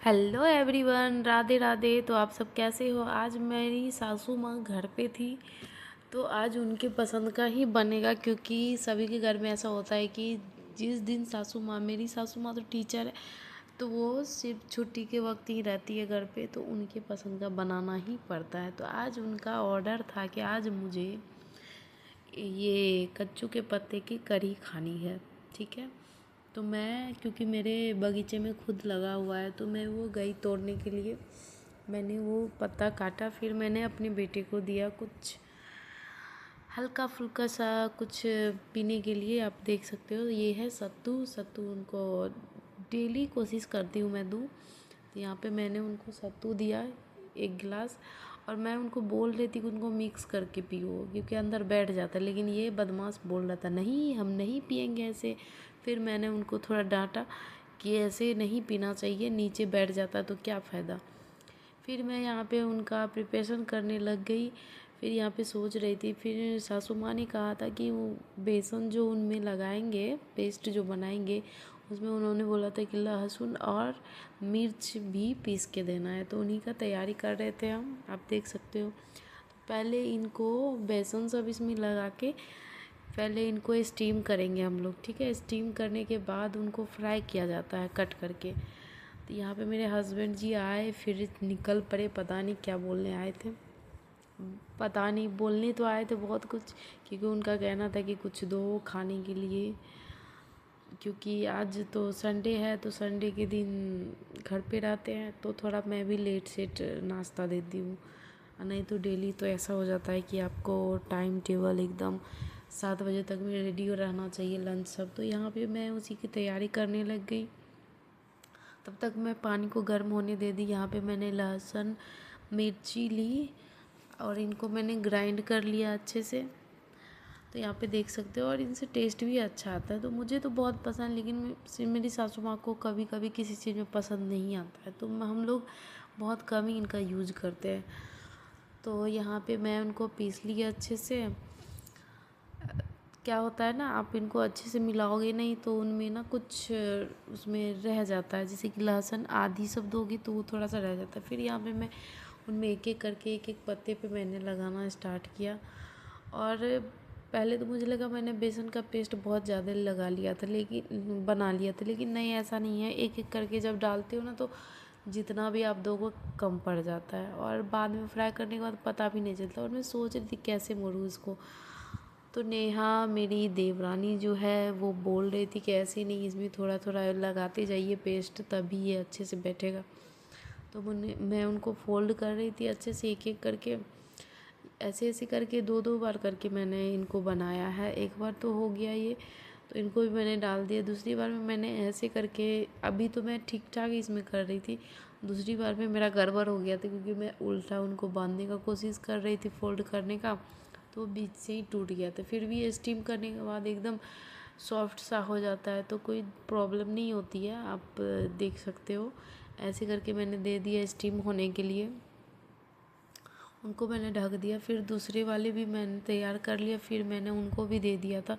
Hello everyone, Radhe Radhe. तो आप सब कैसे हो? आज मेरी सासू माँ घर पे थी, तो आज उनके पसंद का ही बनेगा, क्योंकि सभी के घर में ऐसा होता है कि जिस दिन मेरी सासू माँ तो टीचर है, तो वो सिर्फ छुट्टी के वक्त ही रहती है घर पे, तो उनके पसंद का बनाना ही पड़ता है। तो आज उनका ऑर्डर था कि आज मुझे ये कच्चू के पत्ते की कढ़ी खानी है। ठीक है, तो मैं, क्योंकि मेरे बगीचे में खुद लगा हुआ है, तो मैं वो गई तोड़ने के लिए। मैंने वो पत्ता काटा, फिर मैंने अपने बेटे को दिया कुछ हल्का फुल्का सा कुछ पीने के लिए। आप देख सकते हो, ये है सत्तू। सत्तू उनको डेली कोशिश करती हूँ मैं दूँ। तो यहाँ पे मैंने उनको सत्तू दिया 1 गिलास, और मैं उनको बोल रही थी कि उनको मिक्स करके पियो, क्योंकि अंदर बैठ जाता है, लेकिन ये बदमाश बोल रहा था नहीं हम नहीं पियेंगे ऐसे। फिर मैंने उनको थोड़ा डांटा कि ऐसे नहीं पीना चाहिए, नीचे बैठ जाता तो क्या फ़ायदा। फिर मैं यहाँ पे उनका प्रिपरेशन करने लग गई। फिर यहाँ पे सोच रही थी, फिर सासू माँ ने कहा था कि वो बेसन जो उनमें लगाएंगे, पेस्ट जो बनाएंगे, उसमें उन्होंने बोला था कि लहसुन और मिर्च भी पीस के देना है। तो उन्हीं का तैयारी कर रहे थे हम, आप देख सकते हो। तो पहले इनको बेसन सब इसमें लगा के पहले इनको स्टीम करेंगे हम लोग। ठीक है, स्टीम करने के बाद उनको फ्राई किया जाता है कट करके। तो यहाँ पे मेरे हस्बैंड जी आए, फिर निकल पड़े, पता नहीं क्या बोलने आए थे, पता नहीं, बोलने तो आए थे बहुत कुछ, क्योंकि उनका कहना था कि कुछ दो खाने के लिए, क्योंकि आज तो संडे है, तो संडे के दिन घर पे रहते हैं, तो थोड़ा मैं भी लेट सेट नाश्ता देती हूँ। नहीं तो डेली तो ऐसा हो जाता है कि आपको टाइम टेबल एकदम 7 बजे तक में रेडी रहना चाहिए लंच सब। तो यहाँ पे मैं उसी की तैयारी करने लग गई। तब तक मैं पानी को गर्म होने दे दी। यहाँ पे मैंने लहसुन मिर्ची ली और इनको मैंने ग्राइंड कर लिया अच्छे से। तो यहाँ पे देख सकते हो, और इनसे टेस्ट भी अच्छा आता है। तो मुझे तो बहुत पसंद, लेकिन मेरी सासू माँ को कभी कभी किसी चीज़ में पसंद नहीं आता है, तो हम लोग बहुत कम ही इनका यूज करते हैं। तो यहाँ पे मैं उनको पीस लिया अच्छे से। क्या होता है ना, आप इनको अच्छे से मिलाओगे नहीं तो उनमें ना कुछ उसमें रह जाता है, जैसे कि लहसुन आधी सब दोगी तो वो थोड़ा सा रह जाता है। फिर यहाँ पे मैं उनमें एक एक करके एक एक पत्ते पे मैंने लगाना स्टार्ट किया। और पहले तो मुझे लगा मैंने बेसन का पेस्ट बहुत ज़्यादा लगा लिया था, लेकिन बना लिया था, लेकिन नहीं, ऐसा नहीं है। एक एक करके जब डालते हो ना, तो जितना भी आप दोगे कम पड़ जाता है, और बाद में फ्राई करने के बाद पता भी नहीं चलता। और मैं सोच रही थी कैसे मोड़ूँ इसको, तो नेहा मेरी देवरानी जो है वो बोल रही थी कि ऐसे नहीं, इसमें थोड़ा थोड़ा लगाते जाइए पेस्ट, तभी ये अच्छे से बैठेगा। तो मैं उनको फोल्ड कर रही थी अच्छे से, एक एक करके, ऐसे ऐसे करके 2 2 बार करके मैंने इनको बनाया है। एक बार तो हो गया ये, तो इनको भी मैंने डाल दिया। दूसरी बार में मैंने ऐसे करके, अभी तो मैं ठीक ठाक इसमें कर रही थी, दूसरी बार में मेरा गड़बड़ हो गया था, क्योंकि मैं उल्टा उनको बांधने का कोशिश कर रही थी, फोल्ड करने का, तो बीच से ही टूट गया था। फिर भी स्टीम करने के बाद एकदम सॉफ्ट सा हो जाता है, तो कोई प्रॉब्लम नहीं होती है, आप देख सकते हो। ऐसे करके मैंने दे दिया स्टीम होने के लिए, उनको मैंने ढक दिया। फिर दूसरे वाले भी मैंने तैयार कर लिया, फिर मैंने उनको भी दे दिया था।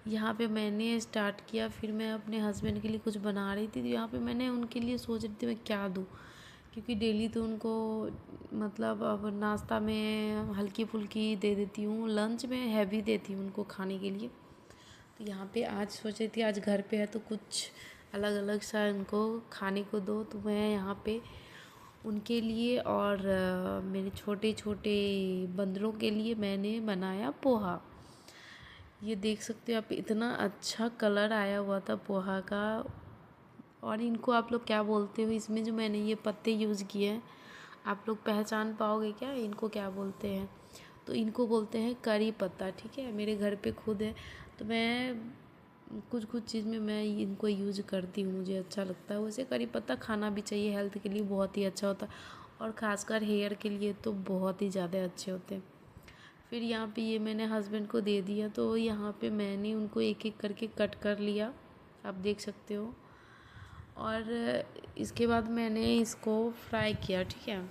यहाँ पे मैंने स्टार्ट किया, फिर मैं अपने हस्बैंड के लिए कुछ बना रही थी, तो यहाँ पे मैंने उनके लिए सोच रही थी मैं क्या दूँ, क्योंकि डेली तो उनको मतलब अब नाश्ता में हल्की फुल्की दे देती हूँ, लंच में हैवी देती हूँ उनको खाने के लिए। तो यहाँ पे आज सोच रही थी आज घर पे है तो कुछ अलग अलग सा उनको खाने को दो। तो मैं यहाँ पे उनके लिए और मेरे छोटे छोटे बंदरों के लिए मैंने बनाया पोहा। ये देख सकते हो आप, इतना अच्छा कलर आया हुआ था पोहा का। और इनको आप लोग क्या बोलते हो, इसमें जो मैंने ये पत्ते यूज़ किए हैं, आप लोग पहचान पाओगे क्या इनको क्या बोलते हैं? तो इनको बोलते हैं करी पत्ता। ठीक है, मेरे घर पे खुद है, तो मैं कुछ कुछ चीज़ में मैं इनको यूज करती हूँ, मुझे अच्छा लगता है। वैसे करी पत्ता खाना भी चाहिए, हेल्थ के लिए बहुत ही अच्छा होता है, और ख़ासकर हेयर के लिए तो बहुत ही ज़्यादा अच्छे होते हैं। फिर यहाँ पे ये मैंने हस्बैंड को दे दिया, तो यहाँ पे मैंने उनको एक एक करके कट कर लिया, आप देख सकते हो। और इसके बाद मैंने इसको फ्राई किया। ठीक है,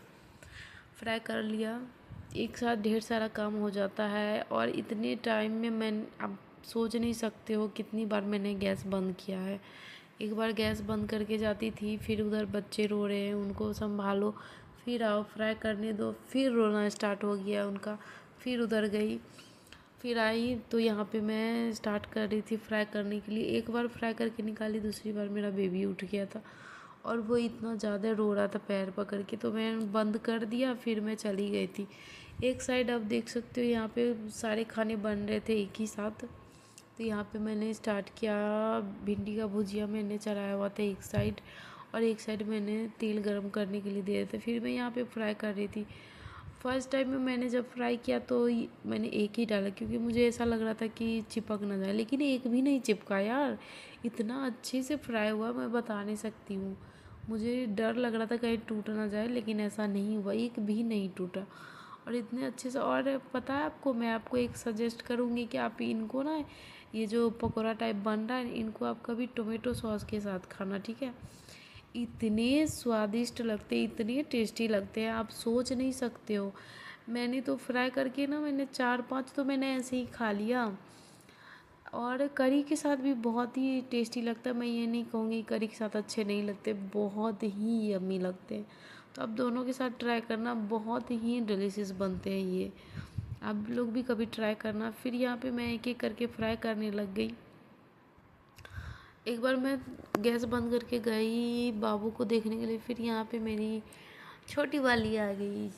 फ्राई कर लिया, एक साथ ढेर सारा काम हो जाता है। और इतने टाइम में आप सोच नहीं सकते हो कितनी बार मैंने गैस बंद किया है, एक बार गैस बंद करके जाती थी, फिर उधर बच्चे रो रहे हैं, उनको संभालो, फिर आओ फ्राई करने दो, फिर रोना स्टार्ट हो गया उनका, फिर उधर गई, फिर आई तो यहाँ पे मैं स्टार्ट कर रही थी फ्राई करने के लिए। एक बार फ्राई करके निकाली, दूसरी बार मेरा बेबी उठ गया था और वो इतना ज़्यादा रो रहा था पैर पकड़ के, तो मैं बंद कर दिया, फिर मैं चली गई थी। एक साइड आप देख सकते हो यहाँ पे सारे खाने बन रहे थे एक ही साथ। तो यहाँ पे मैंने स्टार्ट किया, भिंडी का भुजिया मैंने चढ़ाया हुआ था एक साइड, और एक साइड मैंने तेल गरम करने के लिए दिया था। फिर मैं यहाँ पे फ्राई कर रही थी। फर्स्ट टाइम में मैंने जब फ्राई किया तो मैंने एक ही डाला, क्योंकि मुझे ऐसा लग रहा था कि चिपक ना जाए, लेकिन एक भी नहीं चिपका यार। इतना अच्छे से फ्राई हुआ, मैं बता नहीं सकती हूँ। मुझे डर लग रहा था कहीं टूट ना जाए, लेकिन ऐसा नहीं हुआ, एक भी नहीं टूटा। और इतने अच्छे से, और पता है आपको, मैं आपको एक सजेस्ट करूँगी कि आप इनको ना, ये जो पकौड़ा टाइप बन रहा है, इनको आप कभी टोमेटो सॉस के साथ खाना, ठीक है। इतने स्वादिष्ट लगते हैं, इतने टेस्टी लगते हैं, आप सोच नहीं सकते हो। मैंने तो फ्राई करके ना, मैंने 4-5 तो मैंने ऐसे ही खा लिया। और करी के साथ भी बहुत ही टेस्टी लगता है। मैं ये नहीं कहूँगी करी के साथ अच्छे नहीं लगते, बहुत ही यम्मी लगते हैं। तो आप दोनों के साथ ट्राई करना, बहुत ही डिलीशियस बनते हैं ये। आप लोग भी कभी ट्राई करना। फिर यहाँ पे मैं एक एक करके फ्राई करने लग गई। एक बार मैं गैस बंद करके गई बाबू को देखने के लिए, फिर यहाँ पे मेरी छोटी वाली आ गई,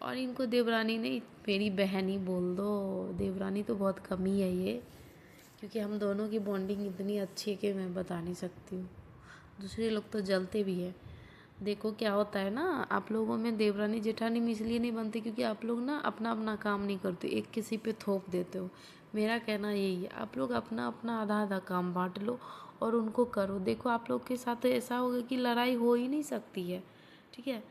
और इनको देवरानी नहीं, मेरी बहन ही बोल दो, देवरानी तो बहुत कम ही है ये, क्योंकि हम दोनों की बॉन्डिंग इतनी अच्छी है कि मैं बता नहीं सकती हूँ। दूसरे लोग तो जलते भी है। देखो क्या होता है ना, आप लोगों में देवरानी जेठानी में इसलिए नहीं बनती क्योंकि आप लोग ना अपना अपना काम नहीं करते, एक किसी पे थोप देते हो। मेरा कहना यही है, आप लोग अपना अपना आधा आधा काम बांट लो और उनको करो। देखो आप लोग के साथ ऐसा होगा कि लड़ाई हो ही नहीं सकती है, ठीक है।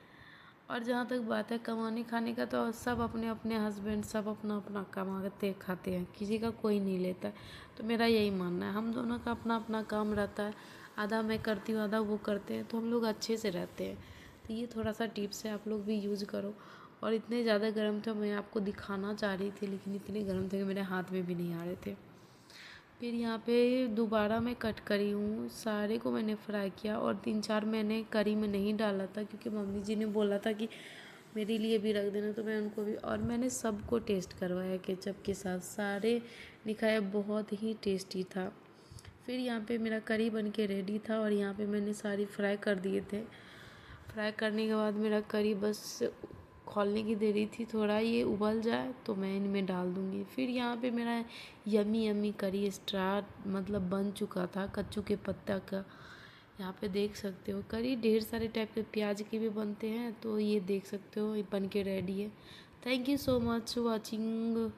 और जहाँ तक बात है कमाने खाने का, तो सब अपने अपने हस्बैंड सब अपना अपना कमाते खाते हैं, किसी का कोई नहीं लेता है। तो मेरा यही मानना है, हम दोनों का अपना अपना काम रहता है, आधा मैं करती हूँ आधा वो करते हैं, तो हम लोग अच्छे से रहते हैं। तो ये थोड़ा सा टिप्स है, आप लोग भी यूज़ करो। और इतने ज़्यादा गर्म थे, मैं आपको दिखाना चाह रही थी, लेकिन इतने गर्म थे कि मेरे हाथ में भी नहीं आ रहे थे। फिर यहाँ पे दोबारा मैं कट करी हूँ, सारे को मैंने फ्राई किया, और 3-4 मैंने करी में नहीं डाला था क्योंकि मम्मी जी ने बोला था कि मेरे लिए भी रख देना, तो मैं उनको भी, और मैंने सबको टेस्ट करवाया केचप के साथ, सारे ने खाया, बहुत ही टेस्टी था। फिर यहाँ पे मेरा करी बन के रेडी था, और यहाँ पे मैंने सारी फ्राई कर दिए थे। फ्राई करने के बाद मेरा करी बस खौलने की देरी थी, थोड़ा ये उबल जाए तो मैं इनमें डाल दूँगी। फिर यहाँ पे मेरा यम्मी यम्मी करी स्टार्ट मतलब बन चुका था, कच्चू के पत्ता का। यहाँ पे देख सकते हो करी ढेर सारे टाइप के प्याज के भी बनते हैं, तो ये देख सकते हो ये बन के रेडी है। Thank you so much watching.